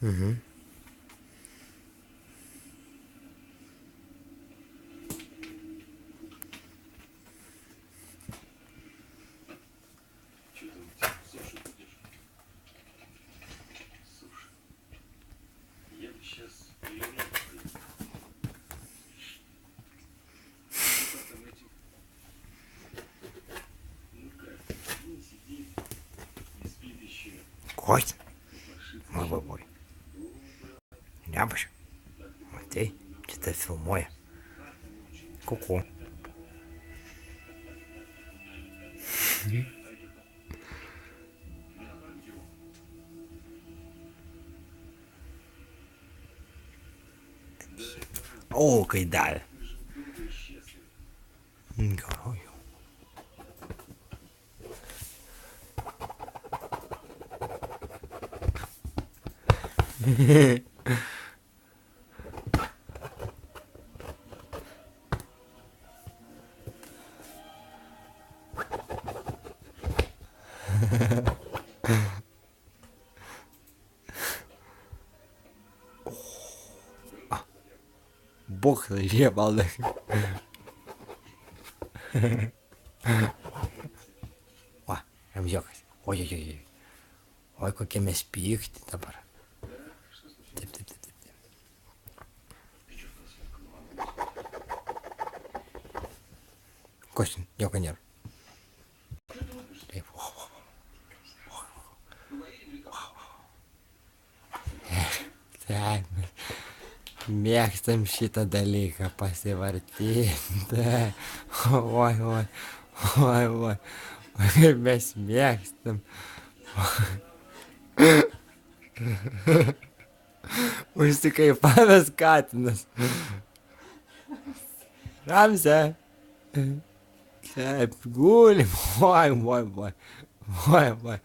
Mhm. Что там, суши будешь? Суши. Я бы сейчас перевернул. Что там эти? Ну как, не сидит, не спит еще. Кость, Копошится. мой бабой. Ляпыш, ты что-то филмує. Ку-ку. О, кайдаль. Бог заебал. О, прям якось. Ой-ой-ой. Ой, коли ми спіхти тепер. Тип-тип-тип-тип. Костін, я конер. Так, мėgstam šitą dalyką pasivartyti. Oi, oi, oi, oi. Kaip mes mėgstam. Užsikaipavęs katinas. Ramse. Taip, gulim. Oi, oi, oi. Oi, oi.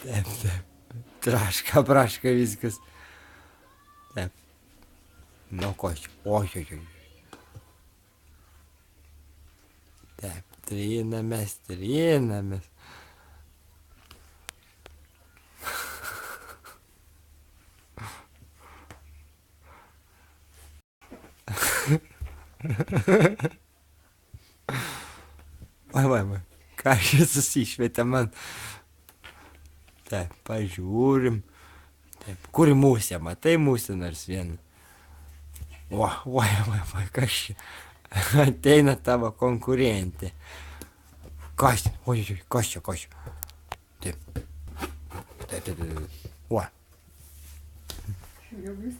Taip, taip. Traška, praška viskas. Taip. Nu, ko čia? Oi, oi, oi. Taip, trinamės, trinamės. Oi, oi, oi. Ką šis susišvietė man? Taip, pažiūrim. Taip, kur mūsė, matai mūsė nors vieną. Oi, oi, oi, oi, kas čia? Ateina tavo konkurentė. Kas čia? Oi, oi, kas čia, kas čia? Taip. Taip, taip, taip. Oi.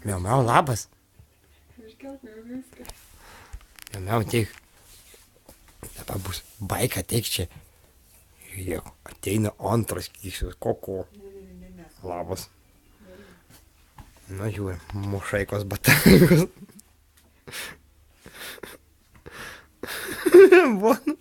Miau, miau, labas. Miau, miau, tik. Dabar bus baika, teik čia. Žiūrėk, ateina antras kyšis, koko. Labas. Nu, žiūrėk, mušaikos batalikos. Bon.